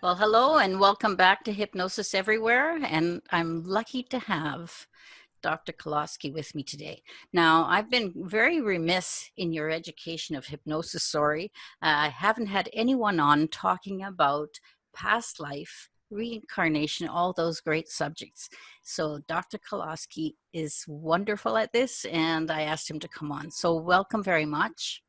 Well, hello and welcome back to Hypnosis Everywhere. And I'm lucky to have Dr. Kaloski with me today. Now, I've been very remiss in your education of hypnosis. Sorry, I haven't had anyone on talking about past life, reincarnation, all those great subjects. So, Dr. Kaloski is wonderful at this, and I asked him to come on. So, welcome very much.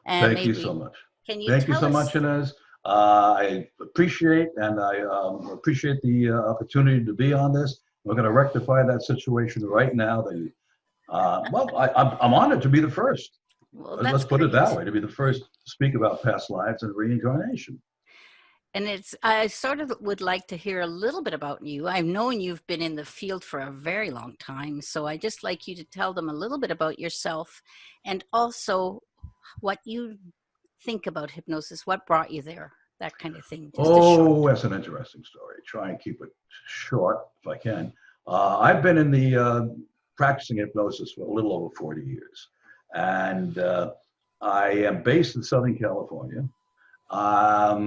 And Thank you so maybe, much. can you Thank you tell so much, us? Inez. I appreciate appreciate the opportunity to be on this. We're going to rectify that situation right now. I'm honored to be the first. Well, Let's that's put it that great. way, to be the first to speak about past lives and reincarnation. And I sort of would like to hear a little bit about you. I've known you've been in the field for a very long time. So I just like you to tell them a little bit about yourself and also what you think about hypnosis, what brought you there, that kind of thing. Just a short. Oh, that's an interesting story. Try and keep it short if I can. I've been in the practicing hypnosis for a little over 40 years. And I am based in Southern California. At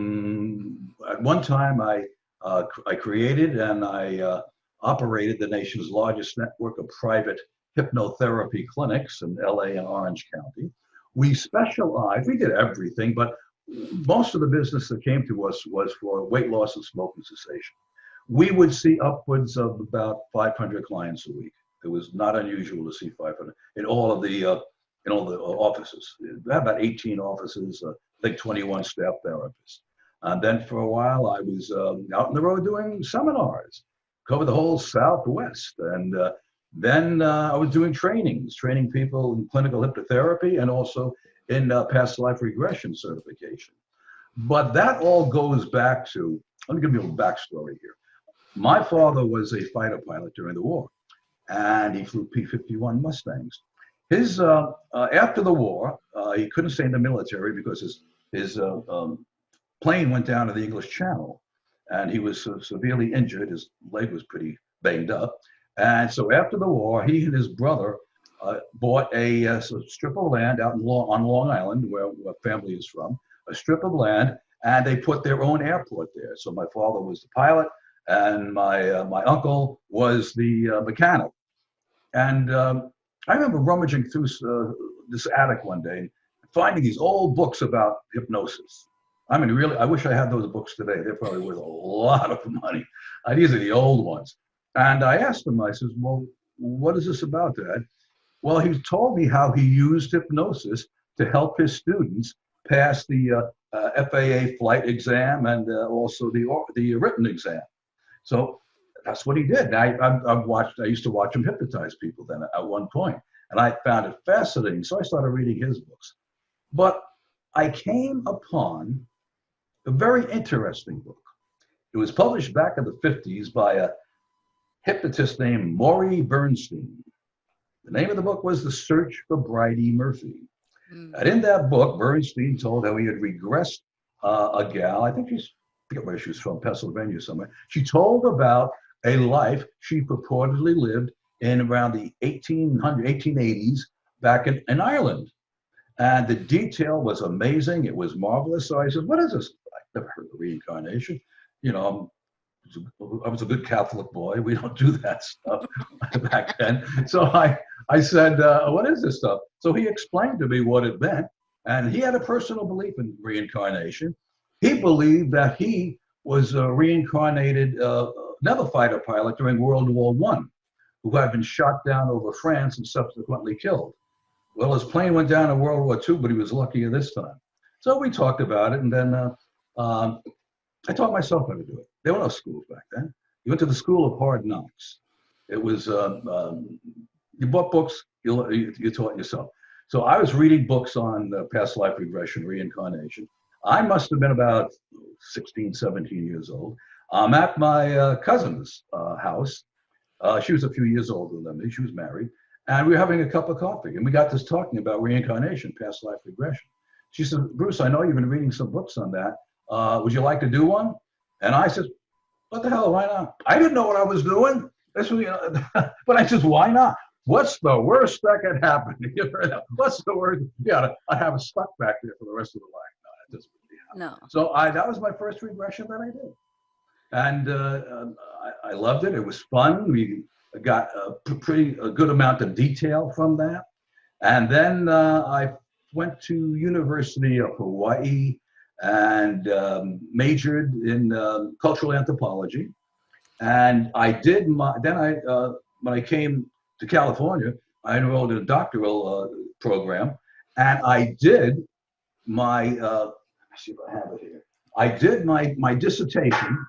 one time, I created and I operated the nation's largest network of private hypnotherapy clinics in LA and Orange County. We did everything, but most of the business that came to us was for weight loss and smoking cessation. We would see upwards of about 500 clients a week. It was not unusual to see 500 in all the offices. We had about 18 offices, I think 21 staff therapists. And then for a while, I was out on the road doing seminars, covered the whole Southwest. And then I was doing trainings, training people in clinical hypnotherapy and also in past life regression certification. But that all goes back to, let me give you a backstory here. My father was a fighter pilot during the war, and he flew P-51 Mustangs. After the war, he couldn't stay in the military because his plane went down to the English Channel, and he was severely injured. His leg was pretty banged up, and so after the war, he and his brother bought a strip of land out on Long Island, where family is from, a strip of land, and they put their own airport there. So my father was the pilot, and my uncle was the mechanic. And I remember rummaging through this attic one day, finding these old books about hypnosis. I mean, really, I wish I had those books today. They're probably worth a lot of money. These are the old ones. And I asked him, I says, well, what is this about, Dad? Well, he told me how he used hypnosis to help his students pass the FAA flight exam and also the written exam. So that's what he did. I used to watch him hypnotize people then at one point, and I found it fascinating. So I started reading his books. But I came upon a very interesting book. It was published back in the 50s by a hypnotist named Maury Bernstein. The name of the book was The Search for Bridie Murphy. And in that book, Bernstein told how he had regressed a gal. I think I forget where she was from, Pennsylvania somewhere. She told about a life she purportedly lived in around the 1880s back in Ireland. And the detail was amazing. It was marvelous. So I said, what is this? I've never heard of reincarnation. You know, I was a good Catholic boy. We don't do that stuff back then. So I said, what is this stuff? So he explained to me what it meant. And he had a personal belief in reincarnation. He believed that he was a reincarnated naval fighter pilot during World War I, who had been shot down over France and subsequently killed. Well, his plane went down in World War II, but he was luckier this time. So we talked about it, and then I taught myself how to do it. There were no schools back then. You went to the School of Hard Knocks. It was, you bought books, you taught yourself. So I was reading books on past life regression, reincarnation. I must have been about 16, 17 years old. I'm at my cousin's house. She was a few years older than me. She was married. And we were having a cup of coffee. And we got this talking about reincarnation, past life regression. She said, Bruce, I know you've been reading some books on that. Would you like to do one? And I said, what the hell, why not? I didn't know what I was doing. This was, but I said, why not? What's the worst that could happen? What's the worst? Yeah, I have a stuck back there for the rest of the life. No, that doesn't really happen. No. So that was my first regression that I did. And I loved it. It was fun. We got a good amount of detail from that. And then I went to University of Hawaii and majored in cultural anthropology. And I did when I came to California, I enrolled in a doctoral program, and I did my, let's see if I have it here. I did my dissertation.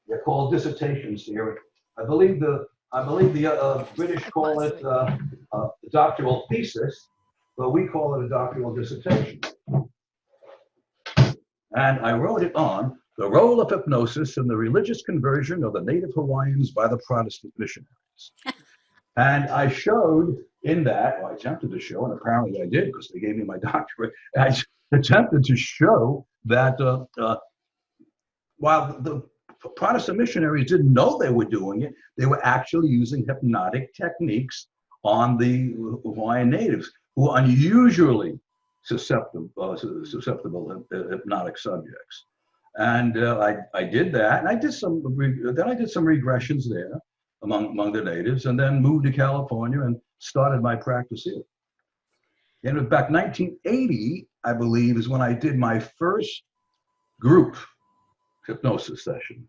They're called dissertations here. I believe the British call it doctoral thesis, but we call it a doctoral dissertation. And I wrote it on the role of hypnosis in the religious conversion of the native Hawaiians by the Protestant missionaries. And I showed in that, well, I attempted to show, and apparently I did because they gave me my doctorate. I attempted to show that while the Protestant missionaries didn't know they were doing it, they were actually using hypnotic techniques on the Hawaiian natives who are unusually susceptible to hypnotic subjects. And I did that, and I did some regressions there among the natives, and then moved to California and started my practice here. And back 1980, I believe, is when I did my first group hypnosis session.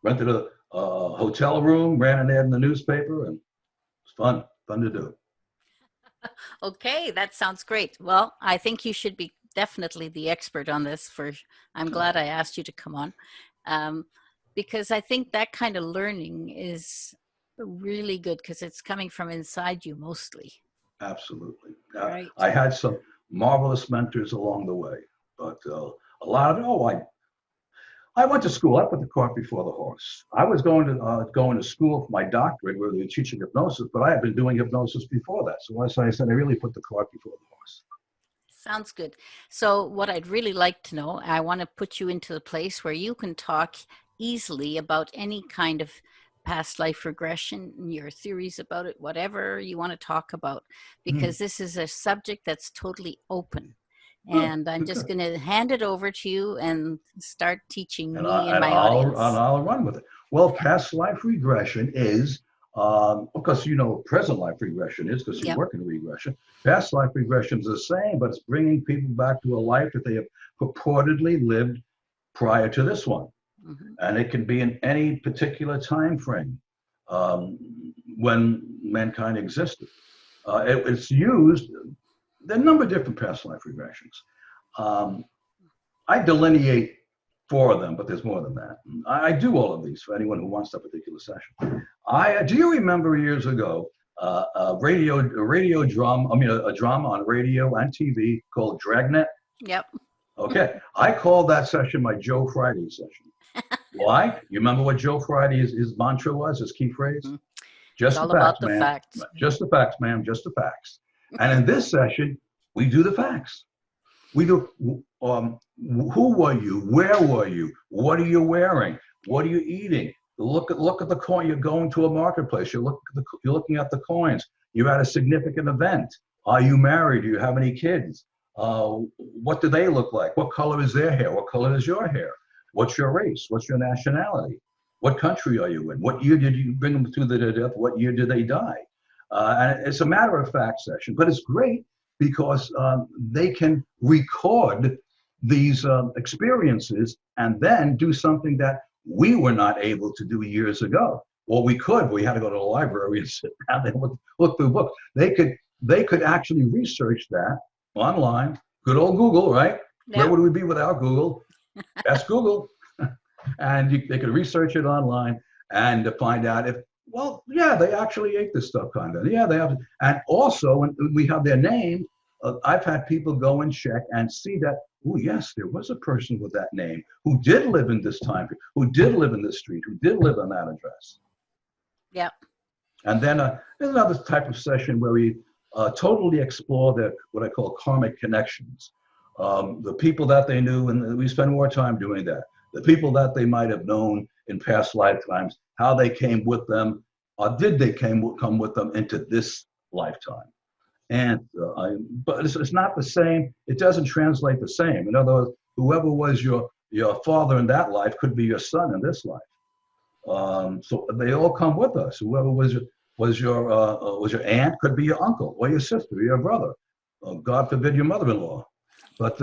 Rented a hotel room, ran an ad in the newspaper, and it was fun to do. Okay, that sounds great. Well, I think you should be definitely the expert on this. I'm glad I asked you to come on, because I think that kind of learning is really good because it's coming from inside you mostly. Absolutely. Right. I had some marvelous mentors along the way, but a lot of I went to school. I put the cart before the horse. I was going to school for my doctorate where they were teaching hypnosis, but I had been doing hypnosis before that. So as I said, I really put the cart before the horse. Sounds good. So what I'd really like to know, I want to put you into the place where you can talk easily about any kind of past life regression, your theories about it, whatever you want to talk about, because this is a subject that's totally open. And I'm just going to hand it over to you and start teaching me and my audience. And I'll run with it. Well, past life regression is, because present life regression is because you work in regression. Past life regression is the same, but it's bringing people back to a life that they have purportedly lived prior to this one. And it can be in any particular time frame when mankind existed. It's used. There are a number of different past life regressions. I delineate 4 of them, but there's more than that. I do all of these for anyone who wants that particular session. Do you remember years ago a drama on radio and TV called Dragnet? Yep. Okay, I called that session my Joe Friday session. Why? You remember what Joe Friday's his mantra was, his key phrase? Just the facts, ma'am. Facts. Just the facts, ma'am. Just the facts. And in this session, we do the facts. We do, who were you? Where were you? What are you wearing? What are you eating? Look at the coin. You're going to a marketplace. You're looking at the coins. You're at a significant event. Are you married? Do you have any kids? What do they look like? What color is their hair? What color is your hair? What's your race? What's your nationality? What country are you in? What year did you bring them to their death? What year did they die? And it's a matter of fact session, but it's great because they can record these experiences and then do something that we were not able to do years ago. Well, we could. We had to go to the library and sit down and look through books. They could actually research that online. Good old Google, right? Yep. Where would we be without Google? That's Google. And they could research it online and find out if, well, yeah, they actually ate this stuff kind of. Yeah, they have. And also, when we have their name, I've had people go and check and see that, oh, yes, there was a person with that name who did live in this time, who did live in this street, who did live on that address. Yeah. And then there's another type of session where we totally explore what I call karmic connections. The people that they knew, and we spend more time doing that. The people that they might have known in past lifetimes, how they came with them, or did they come with them into this lifetime? And but it's not the same. It doesn't translate the same. In other words, whoever was your your father in that life could be your son in this life. So they all come with us. Whoever was your aunt could be your uncle or your sister or your brother. God forbid your mother-in-law. But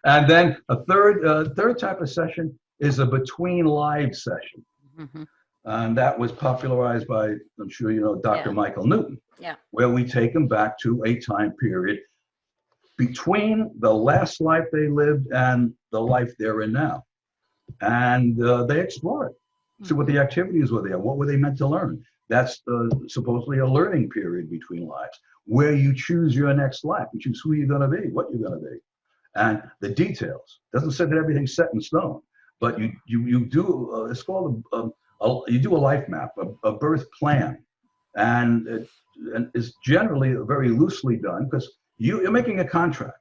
and then a third type of session is a between live session, Mm-hmm. and that was popularized by, I'm sure you know, Dr. Yeah. Michael Newton, Yeah. where we take them back to a time period between the last life they lived and the life they're in now. And they explore it, see what the activities were there, what were they meant to learn. That's supposedly a learning period between lives, where you choose your next life, you choose who you're going to be, what you're going to be, and the details. Doesn't say that everything's set in stone, but you do. It's called you do a life map, a birth plan, and it's generally very loosely done because you're making a contract.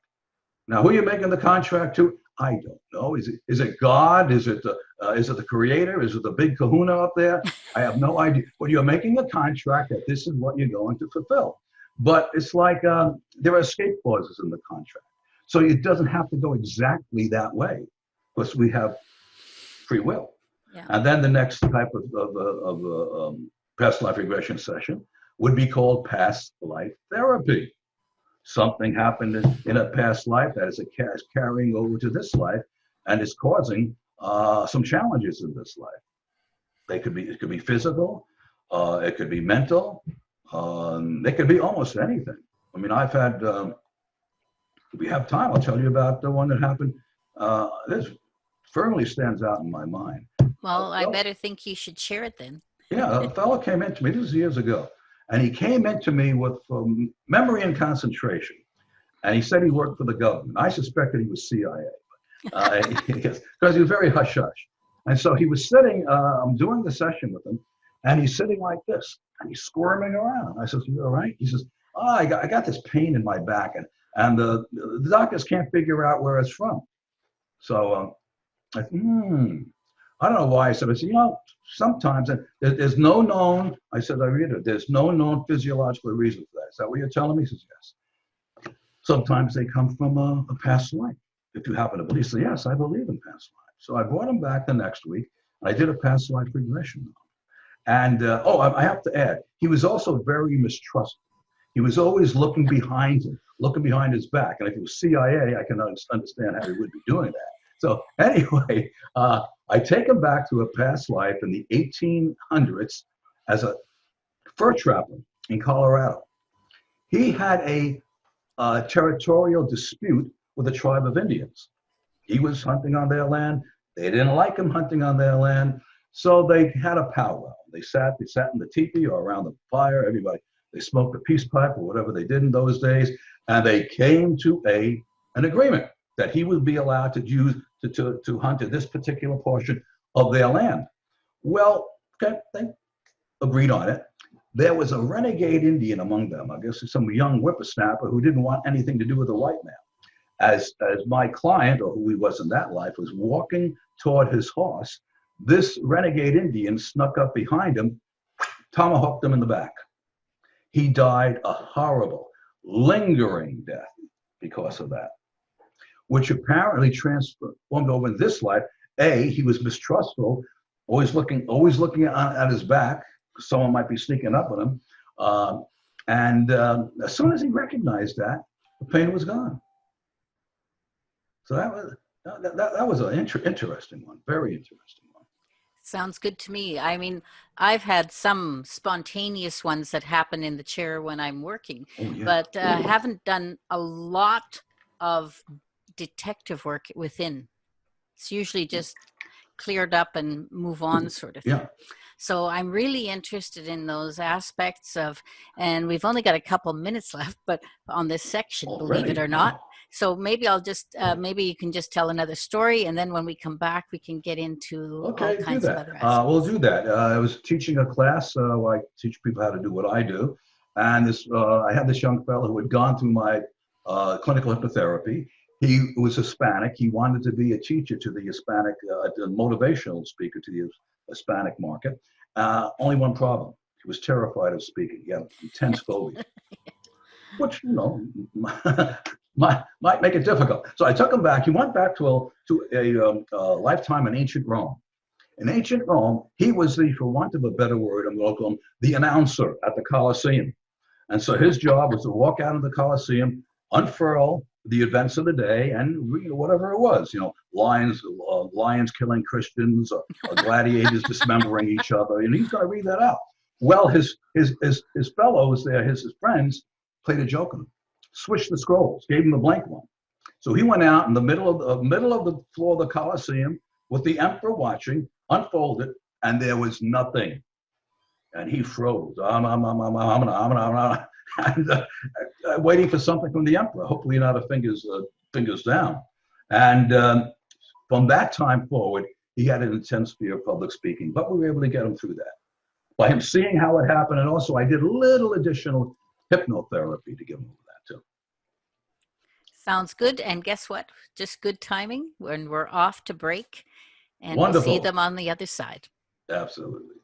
Now, who you're making the contract to, I don't know. Is it God? Is it the Creator? Is it the big Kahuna up there? I have no idea. But you're making a contract that this is what you're going to fulfill. But it's like there are escape clauses in the contract, so it doesn't have to go exactly that way, because we have free will. Yeah. And then the next type of past life regression session would be called past life therapy. Something happened in a past life that is carrying over to this life and is causing some challenges in this life. It could be physical, it could be mental, it could be almost anything. I mean, I've had, if we have time, I'll tell you about the one that happened. This firmly stands out in my mind. Well, I better think you should share it then. Yeah, a fellow came into me, this was years ago, and he came into me with memory and concentration. And he said he worked for the government. I suspected he was CIA because he was very hush-hush. And so he was sitting, I'm doing the session with him, and he's sitting like this, and he's squirming around. I said, "You all right?" He says, "Oh, I got this pain in my back, and the doctors can't figure out where it's from." So I said, I don't know why. I said, sometimes there's no known, I said, I read it, there's no known physiological reason for that. Is that what you're telling me? He says, yes. Sometimes they come from a past life. If you happen to believe, so yes, I believe in past life. So I brought him back the next week. I did a past life regression. And, I have to add, he was also very mistrustful. He was always looking behind him, looking behind his back. And if it was CIA, I can understand how he would be doing that. So anyway, I take him back to a past life in the 1800s as a fur trapper in Colorado. He had a territorial dispute with a tribe of Indians. He was hunting on their land. They didn't like him hunting on their land, so they had a powwow. They sat in the teepee or around the fire. Everybody, they smoked a peace pipe or whatever they did in those days, and they came to an agreement that he would be allowed to use to hunt in this particular portion of their land. Well, okay, they agreed on it. There was a renegade Indian among them, I guess some young whippersnapper who didn't want anything to do with the white man. As my client, or who he was in that life, was walking toward his horse, this renegade Indian snuck up behind him, tomahawked him in the back. He died a horrible, lingering death because of that, which apparently transformed over in this life. He was mistrustful, always looking at his back, because someone might be sneaking up on him. And as soon as he recognized that, the pain was gone. So that was an interesting one, very interesting one. Sounds good to me. I mean, I've had some spontaneous ones that happen in the chair when I'm working, but haven't done a lot of detective work within. It's usually just cleared up and move on sort of thing. Yeah. So I'm really interested in those aspects of, and we've only got a couple minutes left, but on this section, believe it or not. So maybe I'll just, maybe you can just tell another story, and then when we come back, we can get into all kinds of other aspects. We'll do that. I was teaching a class where I teach people how to do what I do. And I had this young fellow who had gone through my clinical hypnotherapy. He was Hispanic. He wanted to be a teacher to the Hispanic, a motivational speaker to the Hispanic market. Only one problem. He was terrified of speaking. He had intense phobia, which, might make it difficult. So I took him back. He went back to a lifetime in ancient Rome. In ancient Rome, he was the, for want of a better word, I'm going to call him the announcer at the Colosseum. And so his job was to walk out of the Colosseum, unfurl the events of the day, and read whatever it was, lions killing Christians, gladiators dismembering each other, and he's going to read that out. Well, his fellows there, his friends, played a joke on him, switched the scrolls, gave him the blank one. So he went out in the middle of the floor of the Colosseum with the emperor watching, unfolded, and there was nothing. And he froze, and waiting for something from the emperor, hopefully not a fingers down. And from that time forward, he had an intense fear of public speaking, but we were able to get him through that by him seeing how it happened. And also I did a little additional hypnotherapy to give him that too. Sounds good. And guess what? Just good timing when we're off to break, and Wonderful. we'll see them on the other side. Absolutely.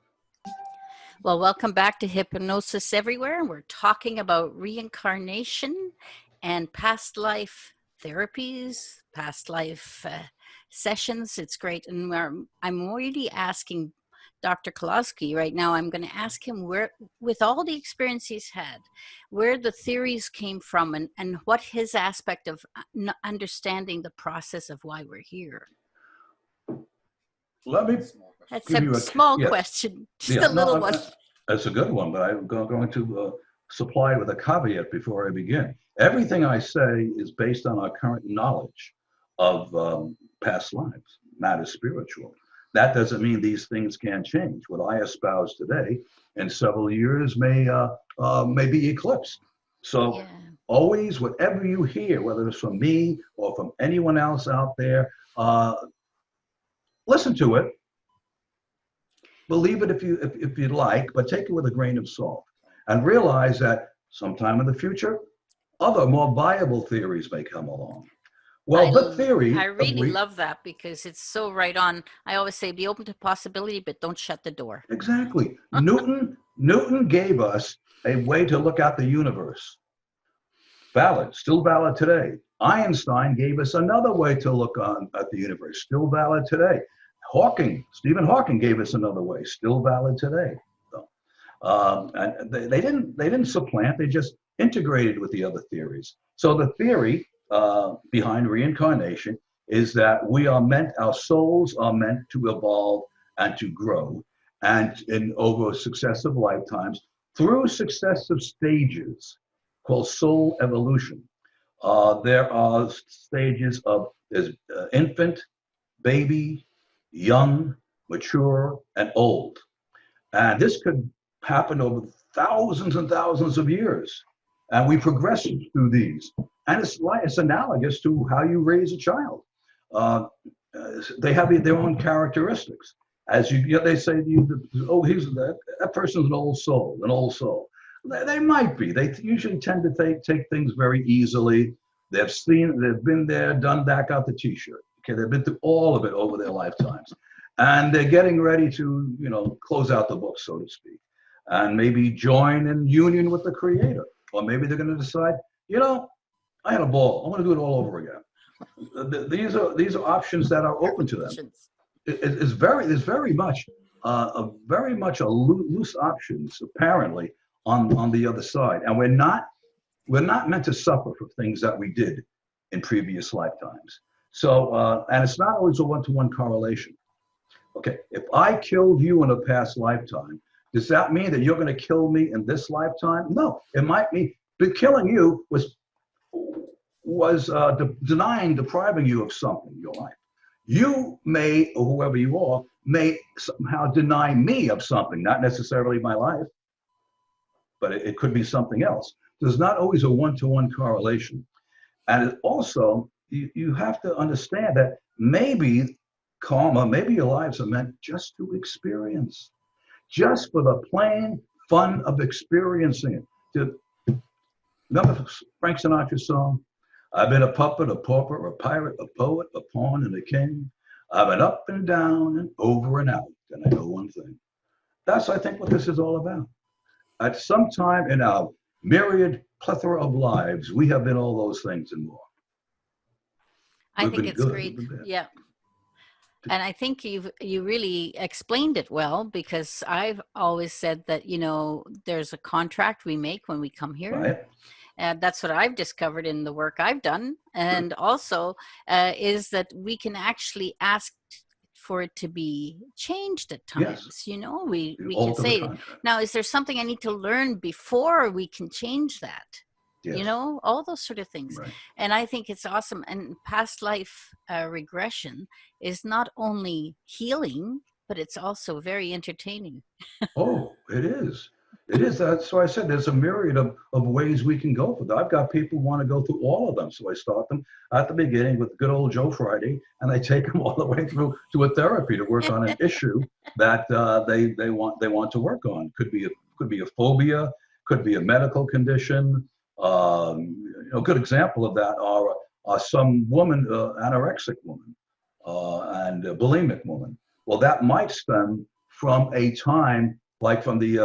Well, welcome back to Hypnosis Everywhere. We're talking about reincarnation and past life therapies, past life sessions. It's great. And I'm already asking Dr. Kaloski right now, I'm going to ask him where, with all the experience he's had, where the theories came from and what his aspect of understanding the process of why we're here. Let me That's a small question, just a little one. That's a good one, but I'm going to supply it with a caveat before I begin. Everything I say is based on our current knowledge of past lives, matter spiritual. That doesn't mean these things can't change. What I espouse today in several years may be eclipsed. So always, whatever you hear, whether it's from me or from anyone else out there, listen to it. Believe it if you'd like, but take it with a grain of salt, and realize that sometime in the future, other more viable theories may come along. Well, the theory. I really love that because it's so right on. I always say, be open to possibility, but don't shut the door. Exactly. Newton gave us a way to look at the universe. Valid, still valid today. Einstein gave us another way to look at the universe, still valid today. Stephen Hawking gave us another way, still valid today. So, and they didn't supplant; they just integrated with the other theories. So the theory behind reincarnation is that our souls are meant to evolve and to grow, and over successive lifetimes through successive stages called soul evolution. There are stages of infant, baby, young, mature, and old. And this could happen over thousands and thousands of years. And we progress through these. And it's analogous to how you raise a child. They have their own characteristics. As they say to you, that person's an old soul. They might be. They usually tend to take things very easily. They've been there, done that, got the t-shirt. Okay, they've been through all of it over their lifetimes. And they're getting ready to, close out the book, so to speak, and maybe join in union with the creator. Or maybe they're going to decide, I had a ball. I want to do it all over again. These are options that are open to them. There's very much a loose options, apparently, on the other side. And we're not meant to suffer for things that we did in previous lifetimes. So, and it's not always a one-to-one correlation. Okay, if I killed you in a past lifetime, does that mean that you're going to kill me in this lifetime? No, it might mean, but killing you was depriving you of something in your life. You may, or whoever you are, may somehow deny me of something, not necessarily my life, but it could be something else. There's not always a one-to-one correlation. And also, you have to understand that maybe karma, maybe your lives are meant just to experience, just for the plain fun of experiencing it. Remember Frank Sinatra's song? I've been a puppet, a pauper, a pirate, a poet, a pawn, and a king. I've been up and down and over and out, and I know one thing. That's, I think, what this is all about. At some time in our myriad plethora of lives. We have been all those things and more. I We've think been it's good, we've great. been bad. Yeah. And I think you really explained it well, because I've always said that, there's a contract we make when we come here. Right? And that's what I've discovered in the work I've done. Good. And also is that we can actually ask for it to be changed at Yes. times. We can Alter the say, contract. now, is there something I need to learn before we can change that? Yes. All those sort of things. Right. And I think it's awesome. And past life regression is not only healing, but it's also very entertaining. Oh, it is. It is. That's why I said there's a myriad of ways we can go for that. I've got people who want to go through all of them. So I start them at the beginning with good old Joe Friday, and I take them all the way through to a therapy to work on an issue that they want to work on. Could be a phobia, could be a medical condition. A good example of that are some woman, anorexic woman, and a bulimic woman. Well, that might stem from a time like from the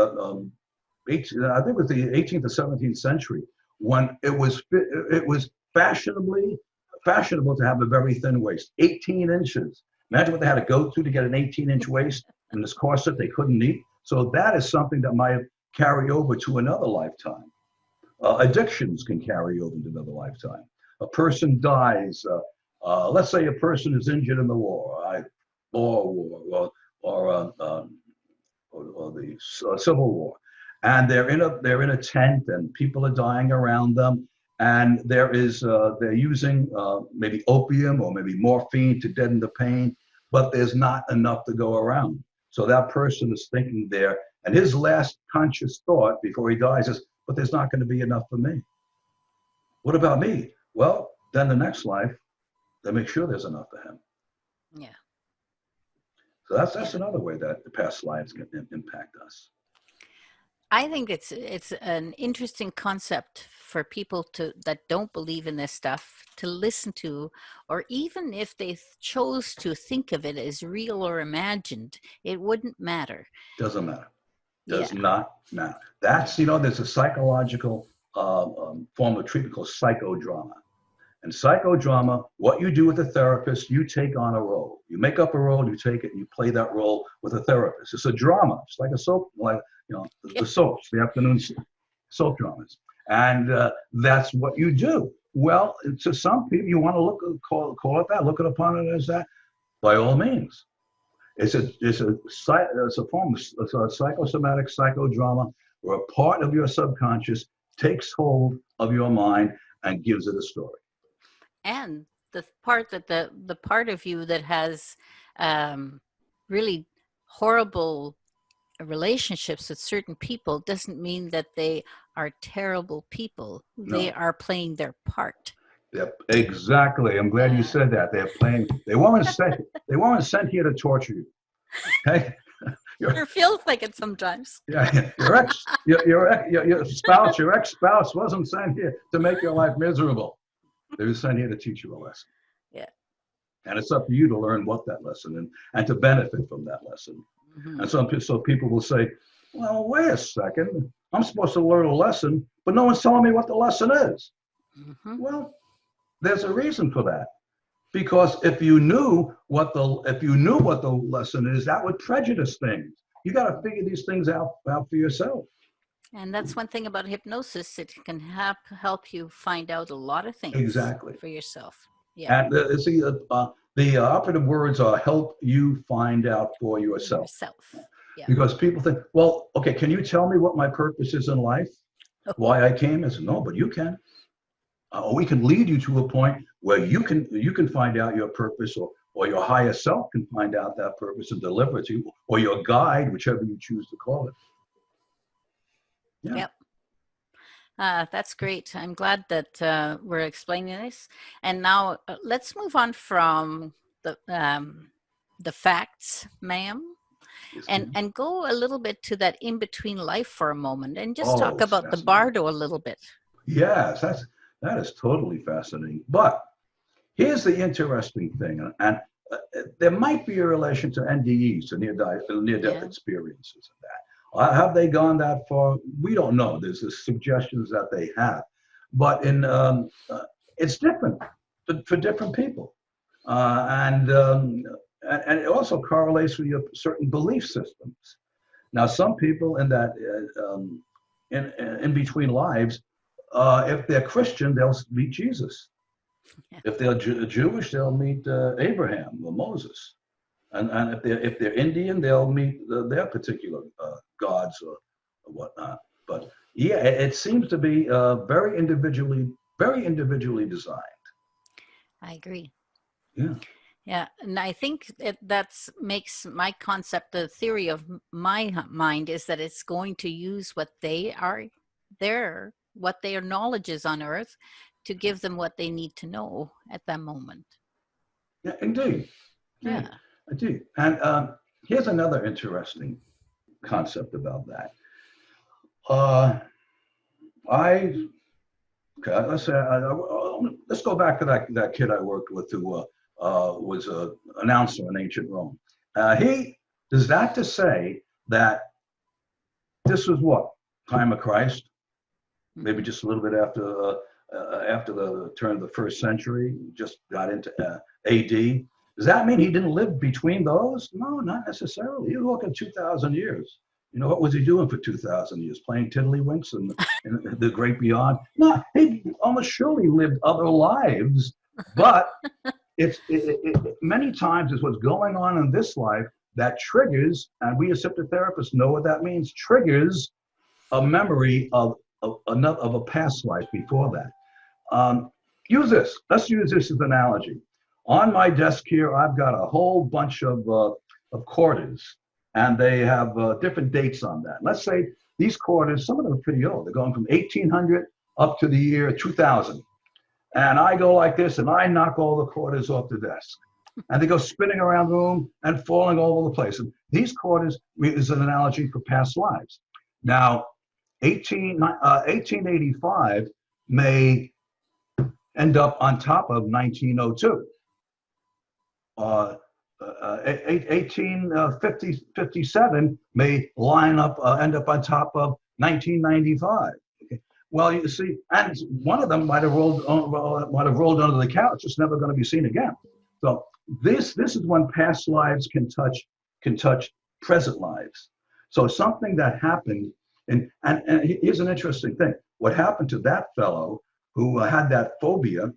I think it was the 18th or 17th century, when it was fashionable to have a very thin waist, 18 inches. Imagine what they had to go through to get an 18-inch waist in this corset they couldn't eat. So that is something that might carry over to another lifetime. Addictions can carry over into another lifetime. A person dies. Let's say a person is injured in the war, or the Civil War, and they're in a tent, and people are dying around them, and they're using maybe opium or maybe morphine to deaden the pain, but there's not enough to go around. So that person is thinking there, and his last conscious thought before he dies is, "But there's not going to be enough for me. What about me?" Well, then the next life, they make sure there's enough for him. Yeah. So that's another way that the past lives can impact us. I think it's an interesting concept for people that don't believe in this stuff to listen to, or even if they chose to think of it as real or imagined, it wouldn't matter. Doesn't matter. Yeah. Does not matter. That's, there's a psychological form of treatment called psychodrama. And psychodrama, what you do with a therapist, you take on a role. You make up a role, you take it, and you play that role with a therapist. It's a drama. It's like a soap, the soaps, the afternoon soap dramas. And that's what you do. Well, to some people, you want to call it that, look it upon it as that, by all means. It's a form of psychosomatic psychodrama where a part of your subconscious takes hold of your mind and gives it a story. And the part that the part of you that has really horrible relationships with certain people doesn't mean that they are terrible people. No. They are playing their part. Yep, exactly. I'm glad you said that. They're playing. They weren't sent here to torture you. Okay. It feels like it sometimes. Yeah, your ex-spouse wasn't sent here to make your life miserable. They were sent here to teach you a lesson. Yeah. And it's up to you to learn what that lesson and to benefit from that lesson. Mm-hmm. And so people will say, "Well, wait a second. I'm supposed to learn a lesson, but no one's telling me what the lesson is." Mm-hmm. Well, there's a reason for that. Because if you knew what the lesson is, that would prejudice things. You got to figure these things out for yourself. And that's one thing about hypnosis. It can help you find out a lot of things for yourself. Yeah. And the operative words are help you find out for yourself. Yeah. Because people think, well, okay, can you tell me what my purpose is in life? Why I came? I said, no, but you can. We can lead you to a point where you can find out your purpose, or your higher self can find out that purpose and deliver it to you, or your guide, whichever you choose to call it. Yeah. Yep. That's great. I'm glad that we're explaining this. And now let's move on from the facts, ma'am, and go a little bit to that in-between life for a moment, and just talk about the bardo a little bit. Yes, that is totally fascinating. But here's the interesting thing, and there might be a relation to NDEs, to near-death experiences, and that. Have they gone that far? We don't know. There's the suggestions that they have, but it's different for different people, and it also correlates with your certain belief systems. Now, some people in that in between lives, if they're Christian, they'll meet Jesus. Yeah. If they're Jewish, they'll meet Abraham or Moses. And if they're Indian, they'll meet their particular gods or whatnot. But yeah, it seems to be very individually designed. I agree. Yeah. Yeah, and I think that's makes my concept, the theory of my mind is that it's going to use what they are there, what their knowledge is on Earth, to give them what they need to know at that moment. Yeah, indeed. Indeed. Yeah. Indeed. And here's another interesting concept about that. Uh, I okay, let's go back to that kid I worked with who was an announcer in ancient Rome. He Is that to say that this was what, time of Christ, maybe just a little bit after the turn of the first century, just got into AD. Does that mean he didn't live between those? No, not necessarily. You look at 2,000 years. You know, what was he doing for 2,000 years? Playing tiddlywinks and the great beyond? No, he almost surely lived other lives, but many times it's what's going on in this life that triggers, and we as hypnotherapists know what that means, triggers a memory of a past life before that. Use this. Let's use this as an analogy. On my desk here, I've got a whole bunch of quarters, and they have different dates on that. Let's say these quarters, some of them are pretty old. They're going from 1800 up to the year 2000. And I go like this, and I knock all the quarters off the desk. And they go spinning around the room and falling all over the place. And these quarters is an analogy for past lives. Now, 1885 may end up on top of 1902. 1857 may end up on top of 1995. Okay. Well, you see, and one of them might have rolled under the couch. It's never going to be seen again. So this is when past lives can touch present lives. So something that happened, and here's an interesting thing. What happened to that fellow who had that phobia?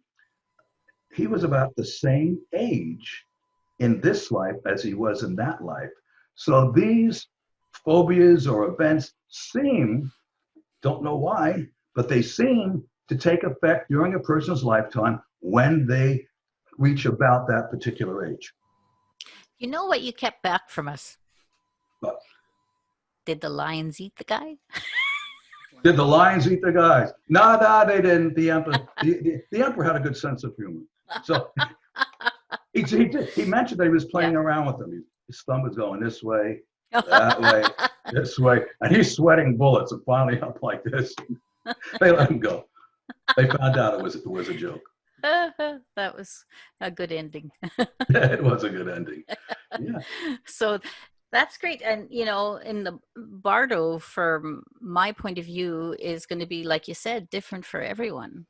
He was about the same age in this life as he was in that life. So these phobias or events seem, don't know why, but they seem to take effect during a person's lifetime when they reach about that particular age. You know what you kept back from us? But did the lions eat the guy? Did the lions eat the guys? No, they didn't. The emperor had a good sense of humor. So he did. He mentioned that he was playing around with them. His thumb was going this way, that way, this way, and he's sweating bullets. And finally, up like this, they let him go. They found out it was a joke. That was a good ending. It was a good ending. Yeah. So that's great. And, you know, in the Bardo, from my point of view, is going to be, like you said, different for everyone.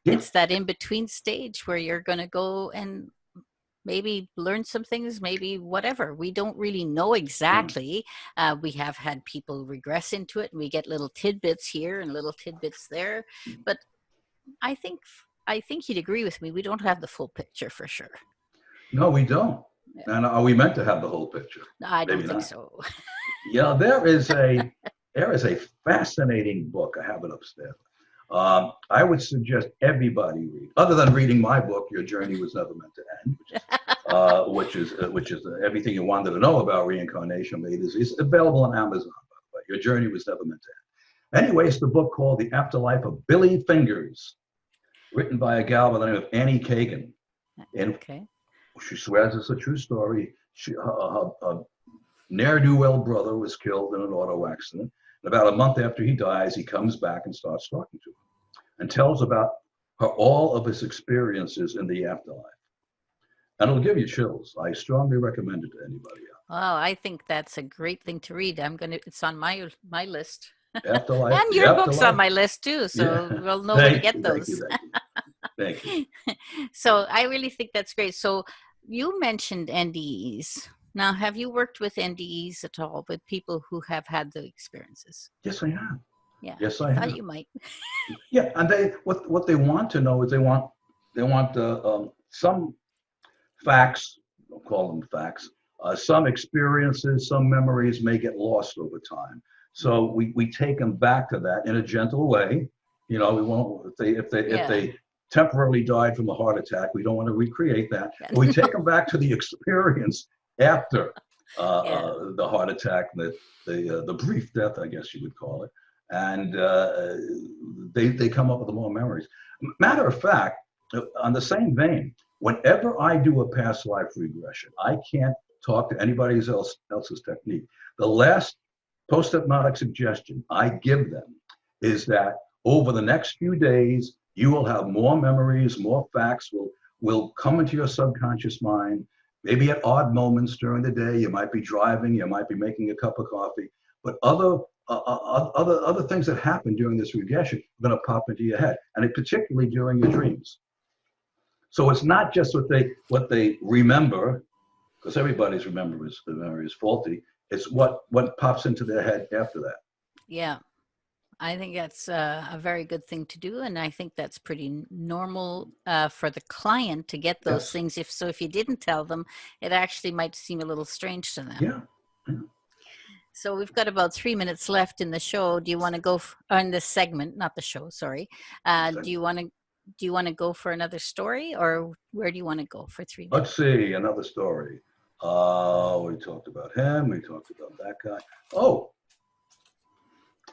Yeah. It's that in-between stage where you're going to go and maybe learn some things, maybe whatever. We don't really know exactly. We have had people regress into it, and we get little tidbits here and little tidbits there. But I think you'd agree with me. We don't have the full picture for sure. No, we don't. Yeah. And are we meant to have the whole picture? I don't think so. Yeah, there is a fascinating book. I have it upstairs. I would suggest everybody read. Other than reading my book, Your Journey Was Never Meant to End, which is everything you wanted to know about reincarnation. Is available on Amazon. By the way, Your Journey Was Never Meant to End. Anyway, it's the book called The Afterlife of Billy Fingers, written by a gal by the name of Annie Kagan. And she swears it's a true story. Her ne'er-do-well brother was killed in an auto accident. And about a month after he dies, he comes back and starts talking to her and tells about all of his experiences in the afterlife. And it'll give you chills. I strongly recommend it to anybody out Oh, I think that's a great thing to read. It's on my list. Afterlife, And the your book's on afterlife. my list too, so Yeah. we'll know where to Thank get you, thank you, those. thank you, thank you. So I really think that's great. So you mentioned NDEs. Now, have you worked with NDEs at all, with people who have had the experiences? Yes, I have. Yeah, Yes, I I thought have. you might. Yeah, and what they want to know is they want some facts. I'll call them facts. Some experiences, some memories may get lost over time. So we take them back to that in a gentle way. You know, we won't if Yeah. they temporarily died from a heart attack, we don't want to recreate that. Yeah. But we take them back to the experience after Yeah. the heart attack, the brief death, I guess you would call it, and they come up with more memories. Matter of fact, on the same vein, whenever I do a past life regression, I can't talk to anybody else's technique. The last post-hypnotic suggestion I give them is that over the next few days, you will have more memories, more facts will come into your subconscious mind. Maybe at odd moments during the day, you might be driving, you might be making a cup of coffee, but other things that happen during this regression are going to pop into your head, and particularly during your dreams. So it's not just what they remember, because everybody's memory is faulty. It's what pops into their head after that. Yeah. I think that's a very good thing to do, and I think that's pretty normal for the client to get those Yes. things. If you didn't tell them, it actually might seem a little strange to them. Yeah. Yeah. So we've got about 3 minutes left in the show. Do you want to go on this segment? Not the show, sorry. So, Do you want to go for another story, or where do you want to go for 3 minutes? let's see another story. We talked about him. We talked about that guy. Oh,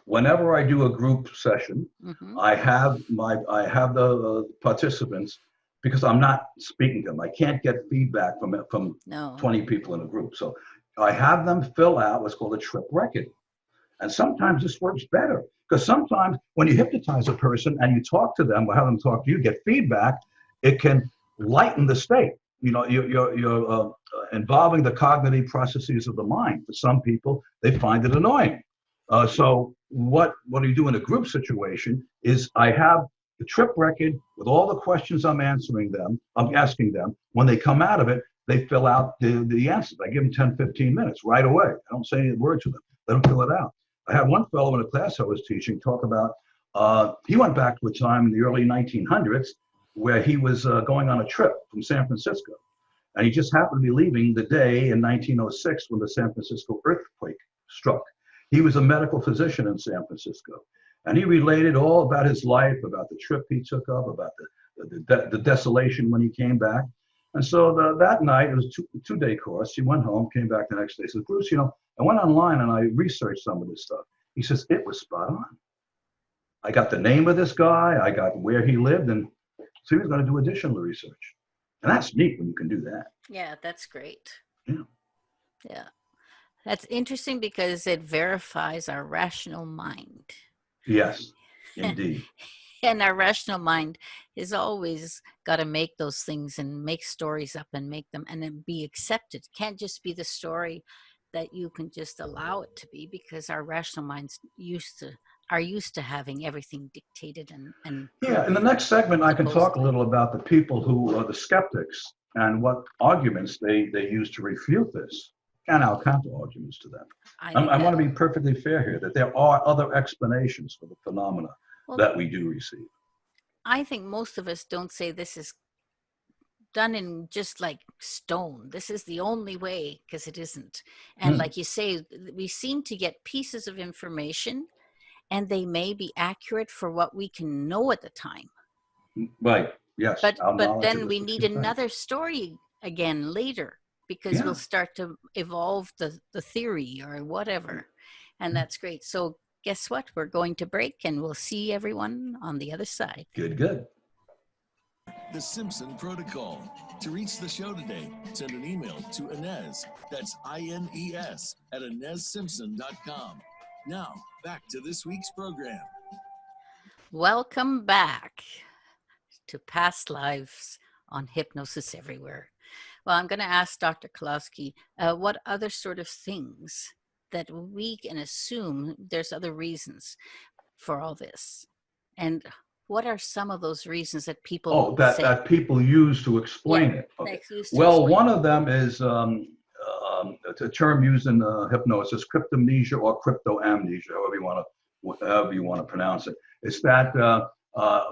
whenever I do a group session, Mm-hmm. I have the participants, because I'm not speaking to them. I can't get feedback from No. 20 people in a group. So I have them fill out what's called a trip record. And sometimes this works better, because sometimes when you hypnotize a person and you talk to them or have them talk to you, get feedback, it can lighten the state. You know, you're involving the cognitive processes of the mind. For some people, they find it annoying. So what I do in a group situation is I have the trip record with all the questions I'm asking them. When they come out of it, they fill out the answers. I give them 10, 15 minutes right away. I don't say any word to them. Let them fill it out. I had one fellow in a class I was teaching talk about, he went back to a time in the early 1900s where he was going on a trip from San Francisco. And he just happened to be leaving the day in 1906 when the San Francisco earthquake struck. He was a medical physician in San Francisco. And he related all about his life, about the trip he took up, about the desolation when he came back. And so that night, it was a two-day course. He went home, came back the next day. He said, Bruce, I went online and I researched some of this stuff. He says, it was spot on. I got the name of this guy, I got where he lived, and so he was going to do additional research. And that's neat when you can do that. Yeah, that's great. Yeah. Yeah. That's interesting because it verifies our rational mind. Yes, indeed. And our rational mind is always got to make those things and make stories up and make them and then be accepted. It can't just be the story that you can just allow it to be, because our rational minds are used to having everything dictated and Yeah, in the proof, next segment, I can talk a supposedly. little about the people who are the skeptics and what arguments they use to refute this, and our counter arguments to them. I I think want that, to be perfectly fair here, that there are other explanations for the phenomena well, that we do receive. I think most of us don't say this is done in just like stone. This is the only way, because it isn't. And Hmm. like you say, we seem to get pieces of information and they may be accurate for what we can know at the time. Right. Yes. Our But knowledge of then this we is need too tight. another story again later, because we'll Yeah. start to evolve the theory or whatever. And that's great. So guess what? We're going to break and we'll see everyone on the other side. Good, good. The Simpson Protocol. To reach the show today, send an email to Inez, that's INES, at InezSimpson.com. Now, back to this week's program. Welcome back to Past Lives on Hypnosis Everywhere. Well, I'm going to ask Dr. Kaloski, what other sort of things that we can assume there's other reasons for all this? And what are some of those reasons that people Oh, say? that people use to Yeah, explain it. Okay. that's used to Well, explain. one of them is it's a term used in hypnosis, cryptomnesia or cryptoamnesia, however you want to pronounce it. It's that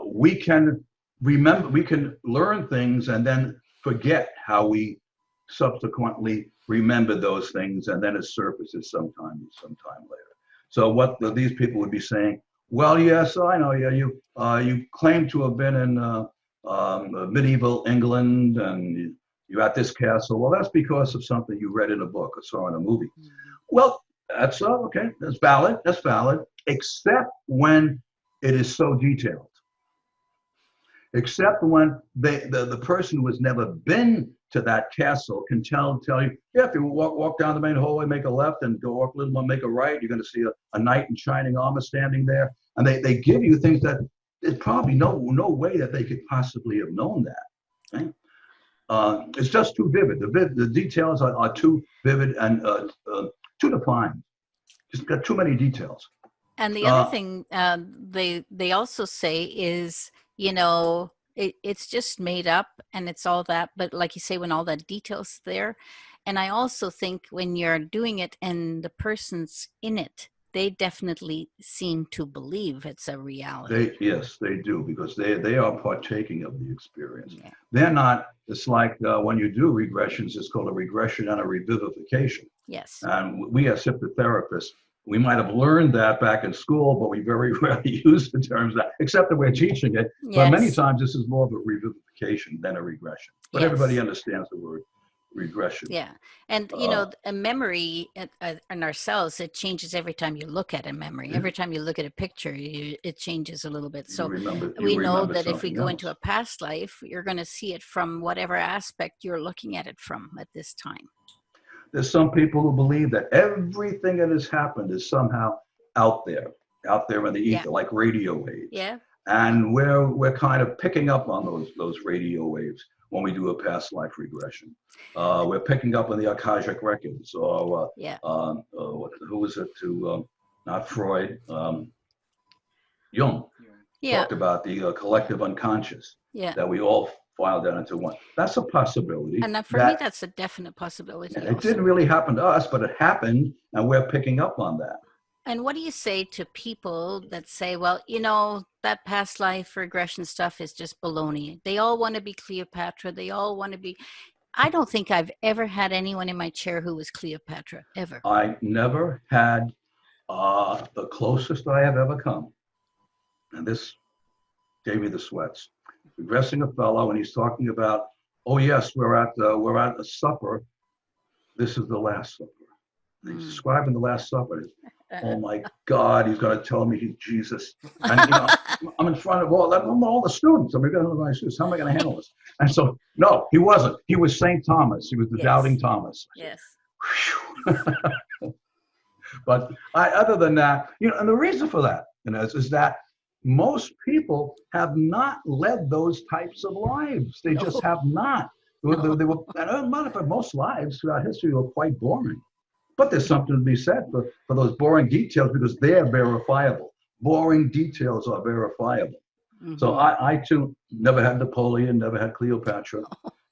we can remember, we can learn things and then forget how we subsequently remember those things, and then it surfaces sometime later. So what these people would be saying, well, yes, I know, yeah, you claim to have been in medieval England, and you're at this castle. Well, that's because of something you read in a book or saw in a movie. Well, that's okay. That's valid. That's valid, except when it is so detailed. Except when the person who has never been to that castle can tell you, yeah, if you walk down the main hallway, make a left, and go walk a little more, make a right, you're going to see a knight in shining armor standing there. And they give you things that there's probably no way that they could possibly have known that. Right? It's just too vivid. The details are too vivid and too defined. Just got too many details. And the other thing they also say is, it's just made up and it's all that. But like you say, when all that details there, and I also think when you're doing it and the person's in it, they definitely seem to believe it's a reality. Yes, they do, because they are partaking of the experience. Yeah. They're not. It's like when you do regressions, it's called a regression and a revivification. Yes. And we as hypnotherapists, we might have learned that back in school, but we very rarely use the terms that, except that we're teaching it. Yes. But many times this is more of a revivification than a regression. But Yes. everybody understands the word regression. Yeah. And, a memory in ourselves, it changes every time you look at a memory. Every time you look at a picture, it changes a little bit. So we know that if we go into a past life, you're going to see it from whatever aspect you're looking at it from at this time. There's some people who believe that everything that has happened is somehow out there in the ether, like radio waves. Yeah. And we're kind of picking up on those radio waves when we do a past life regression. We're picking up on the Akashic records, or who was it? Not Freud, Jung. Yeah. Talked about the collective unconscious. Yeah. That we all filed that into one. That's a possibility. And for me, that's a definite possibility. It didn't really happen to us, but it happened, and we're picking up on that. And what do you say to people that say, well, that past life regression stuff is just baloney. They all want to be Cleopatra. They all want to be. I don't think I've ever had anyone in my chair who was Cleopatra, ever. I never had the closest I have ever come, and this gave me the sweats. Regressing a fellow, and he's talking about, oh yes, we're at a supper. This is the Last Supper. And he's describing the Last Supper. Oh my God, he's going to tell me he's Jesus. And I'm in front of all the students. How am I going to handle this? And so, no, he wasn't. He was St. Thomas. He was the doubting Thomas. Yes. But other than that, and the reason for that, is that most people have not led those types of lives. They just have not. They were, and matter of fact, most lives throughout history were quite boring. But there's something to be said for those boring details, because they're verifiable. Boring details are verifiable. Mm-hmm. So I too never had Napoleon, never had Cleopatra.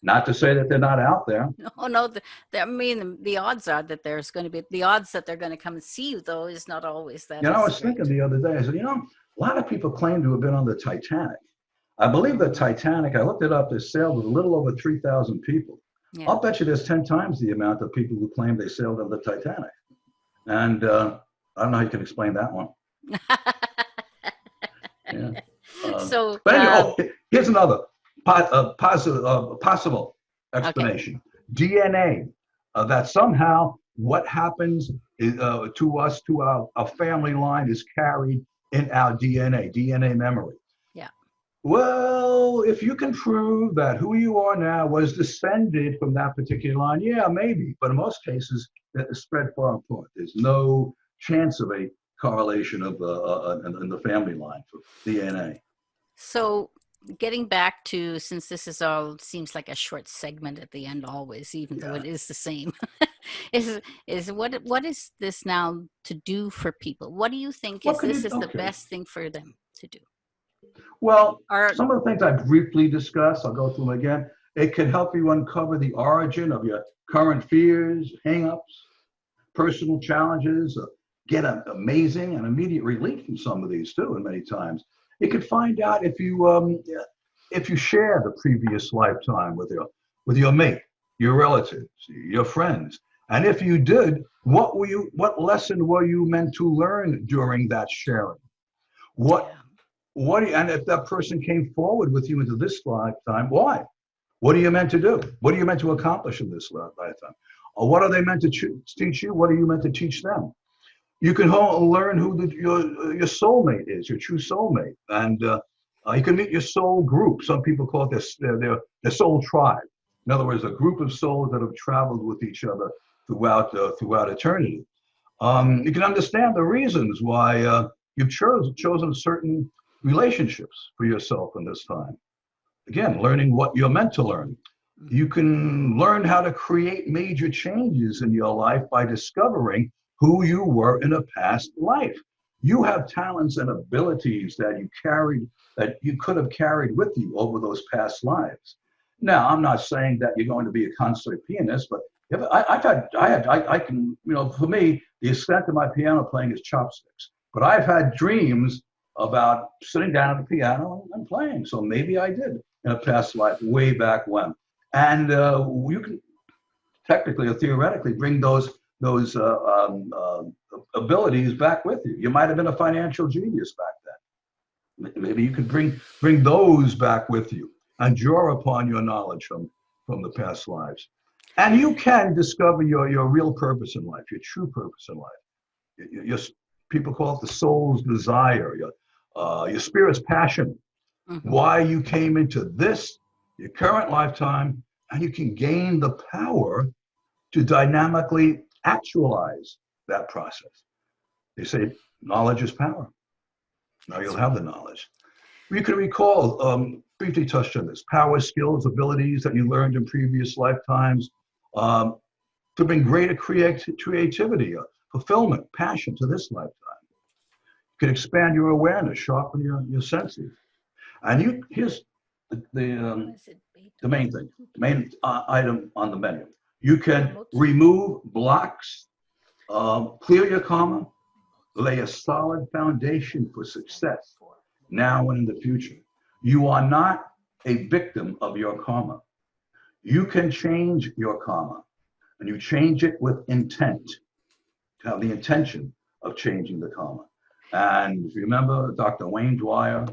Not to say that they're not out there. No. The odds are that there's going to be, the odds that they're going to come and see you, though, is not always that. I was thinking the other day, I said, a lot of people claim to have been on the Titanic. I believe the Titanic, I looked it up, they sailed with a little over 3,000 people. Yeah. I'll bet you there's 10 times the amount of people who claim they sailed on the Titanic. And I don't know how you can explain that one. Yeah. But anyway, here's another possible explanation. Okay. DNA, that somehow what happens to us, to our family line, is carried in our DNA memory. Yeah. Well, if you can prove that who you are now was descended from that particular line, yeah, maybe. But in most cases, it's spread far apart. There's no chance of a correlation of in the family line for DNA. So getting back to, since this is all seems like a short segment at the end always, even though Yeah. it is the same, is what is this now to do for people? What do you think What is could this you? is the Okay. best thing for them to do? Well, Or some of the things I briefly discussed, I'll go through them again. It can help you uncover the origin of your current fears, hang-ups, personal challenges, get an amazing and immediate relief from some of these too, and many times. You can find out if you share the previous lifetime with your mate, your relatives, your friends. And if you did, what lesson were you meant to learn during that sharing? What yeah, and if that person came forward with you into this lifetime, why? What are you meant to do? What are you meant to accomplish in this lifetime? Or what are they meant to teach you? What are you meant to teach them? You can learn who your soulmate is, your true soulmate, and you can meet your soul group. Some people call it their soul tribe. In other words, a group of souls that have traveled with each other throughout eternity. You can understand the reasons why you've chosen certain relationships for yourself in this time. Again, learning what you're meant to learn. You can learn how to create major changes in your life by discovering who you were in a past life. You have talents and abilities that you could have carried with you over those past lives. Now, I'm not saying that you're going to be a concert pianist, but I can, for me, the extent of my piano playing is chopsticks. But I've had dreams about sitting down at the piano and playing. So maybe I did in a past life way back when. And you can technically or theoretically bring those abilities back with you. You might have been a financial genius back then. Maybe you could bring those back with you and draw upon your knowledge from the past lives. And you can discover your real purpose in life, your true purpose in life. People call it the soul's desire, your spirit's passion, mm-hmm. why you came into your current lifetime, and you can gain the power to dynamically actualize that process. They say knowledge is power. Now you'll have the knowledge. You can recall, briefly touched on this, power, skills, abilities that you learned in previous lifetimes to bring greater creativity, fulfillment, passion to this lifetime. You can expand your awareness, sharpen your senses. And here's the main thing, main item on the menu. You can remove blocks, clear your karma, lay a solid foundation for success now and in the future. You are not a victim of your karma. You can change your karma, and you change it with intent, to have the intention of changing the karma. And if you remember, Dr. Wayne Dwyer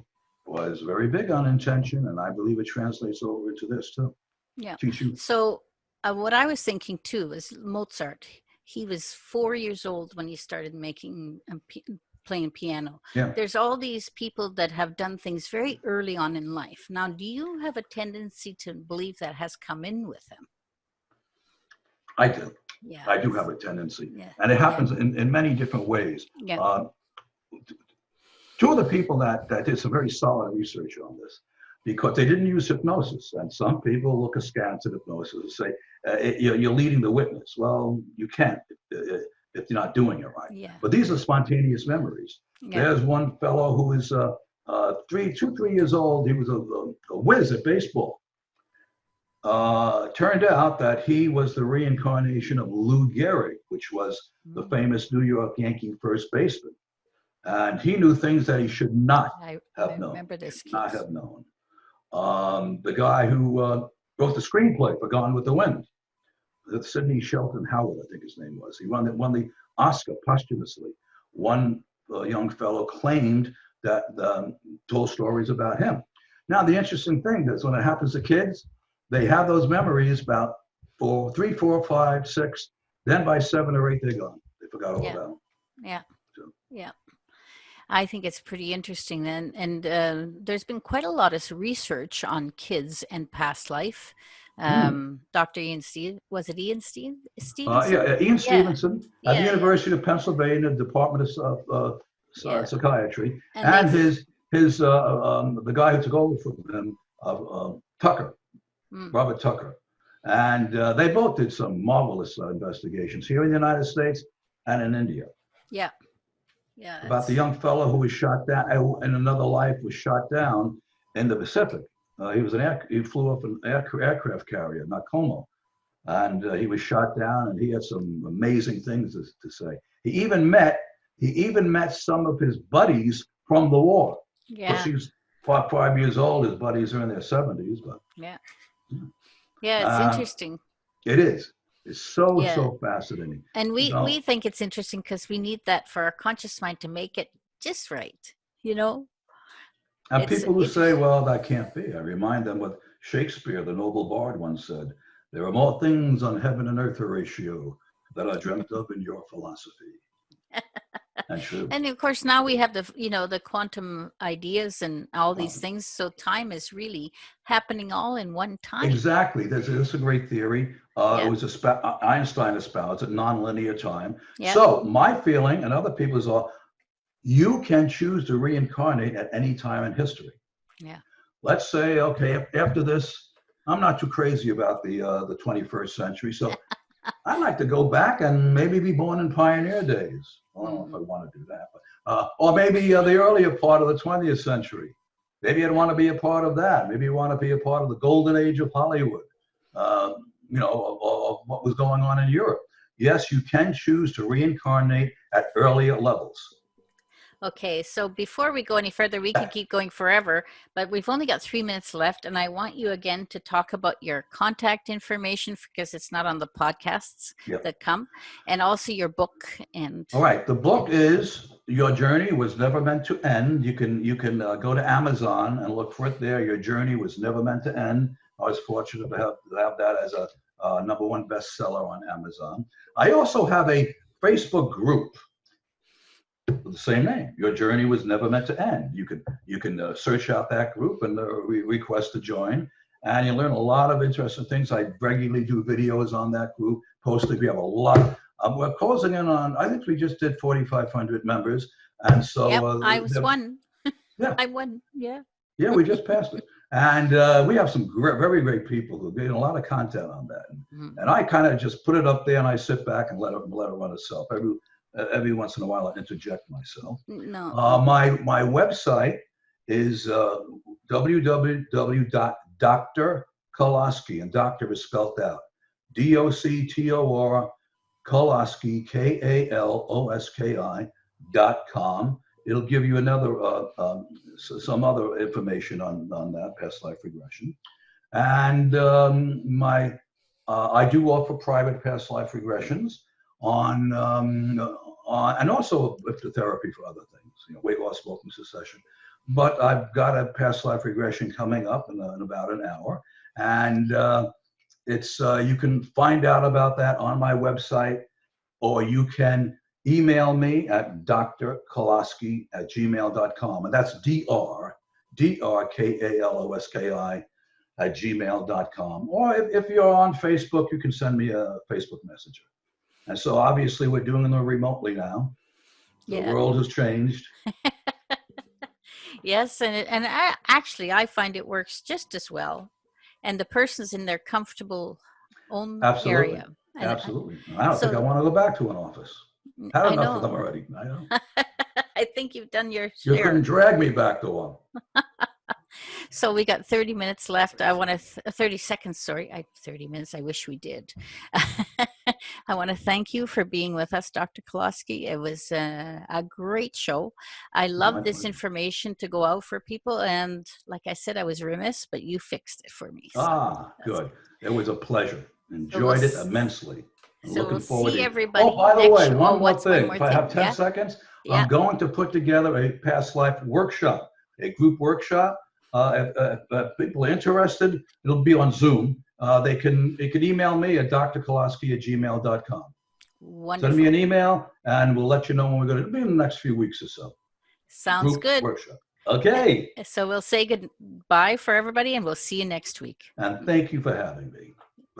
was very big on intention, and I believe it translates over to this too. Yeah. Teach you. So what I was thinking too was Mozart. He was 4 years old when he started playing piano. Yeah. There's all these people that have done things very early on in life. Now, do you have a tendency to believe that has come in with them? I do. Yeah. I do have a tendency. Yeah. And it happens in many different ways. Yeah. Two of the people that did some very solid research on this, because they didn't use hypnosis. And some people look askance at hypnosis and say, you're leading the witness. Well, you can't if you're not doing it right. Yeah. But these are spontaneous memories. Yeah. There's one fellow who is 3 years old. He was a whiz at baseball. Turned out that he was the reincarnation of Lou Gehrig, which was the famous New York Yankee first baseman. And he knew things that he should not have known. Remember this case. Not have known. The guy who wrote the screenplay for Gone with the Wind, Sidney Shelton Howard, I think his name was. He won the Oscar posthumously. One young fellow claimed that told stories about him. Now, the interesting thing is when it happens to kids, they have those memories about 3, 4, 5, 6. Then by 7 or 8, they're gone. They forgot all about them. Yeah. So. Yeah. I think it's pretty interesting. And there's been quite a lot of research on kids and past life. Dr. Ian Stevenson, was it Ian Stevenson? Ian Stevenson at the University of Pennsylvania, Department of Psychiatry, and his his the guy who took over from him, Tucker, Mm. Robert Tucker, and they both did some marvelous investigations here in the United States and in India Yeah. Yeah. about the young fellow who was shot down in another life, was shot down in the Pacific. He flew up an aircraft carrier, Nakomo, and he was shot down, and he had some amazing things to say. He even met some of his buddies from the war. Because Yeah. he's 5 years old, his buddies are in their 70s, but Yeah. Yeah. It's uh, interesting. it is. It's so Yeah. fascinating. And You know, we think it's interesting because we need that for our conscious mind to make it just right. You know, and it's people who say, interesting. well, that can't be, I remind them what Shakespeare, the noble bard, once said: there are more things on heaven and earth, Horatio, that are dreamt of in your philosophy. And true. And of course, now we have the quantum ideas and all these Um, things. So time is really happening all in one time. Exactly. This is a great theory. It Yeah. was Einstein espoused it, nonlinear time. Yeah. So my feeling and other people's are, you can choose to reincarnate at any time in history. Yeah. Let's say, okay, after this, I'm not too crazy about the 21st century, so I'd like to go back and maybe be born in pioneer days. I don't know if I want to do that, but, or maybe the earlier part of the 20th century. Maybe I'd want to be a part of that. Maybe you want to be a part of the golden age of Hollywood, of what was going on in Europe. Yes, you can choose to reincarnate at earlier levels. Okay, so before we go any further, we could keep going forever, but we've only got 3 minutes left, and I want you again to talk about your contact information because it's not on the podcasts that come, and also your book. And all right, the book is Your Journey Was Never Meant to End. You can go to Amazon and look for it there. Your Journey Was Never Meant to End. I was fortunate to have that as a #1 bestseller on Amazon. I also have a Facebook group with the same name. Your Journey Was Never Meant to End. You can search out that group and request to join, and you learn a lot of interesting things. I regularly do videos on that group, posting. We have a lot. We're closing in on, I think we just did 4,500 members, and so I was one. Yeah, I won. Yeah. Yeah, we just passed it, and we have some very great people who are getting a lot of content on that, and I kind of just put it up there, and I sit back and let it run itself. Every once in a while, I interject myself. No. My website is www.drkaloski, and doctor is spelled out DOCTOR Kaloski KALOSKI.com. It'll give you some other information on that past life regression, and I do offer private past life regressions on and also hypnotherapy for other things, weight loss, smoking cessation. But I've got a past life regression coming up in about an hour, and it's you can find out about that on my website, or you can email me at drkaloski@gmail.com, and that's drkaloski@gmail.com. Or if you're on Facebook, you can send me a Facebook messenger. And so obviously we're doing them remotely now. The world has changed. Yes, and I find it works just as well, and the person's in their comfortable own area. Absolutely. I don't think I want to go back to an office. Had enough of them already. I know. I think you've done your share. You couldn't drag me back to one. So we got 30 minutes left. I want to 30 seconds. Sorry, 30 minutes. I wish we did. I want to thank you for being with us, Dr. Kaloski. It was a great show. I love this information to go out for people. And like I said, I was remiss, but you fixed it for me. So good. It was a pleasure. Enjoyed it immensely. Looking forward to everybody. Oh, by the way, one more thing. If I have 10 seconds, I'm going to put together a past life workshop, a group workshop. If people are interested, it'll be on Zoom. They can email me at drkaloski@gmail.com. Wonderful. Send me an email, and we'll let you know when we're going to. It'll be in the next few weeks or so. Sounds good. Workshop. Okay. So we'll say goodbye for everybody, and we'll see you next week. And thank you for having me.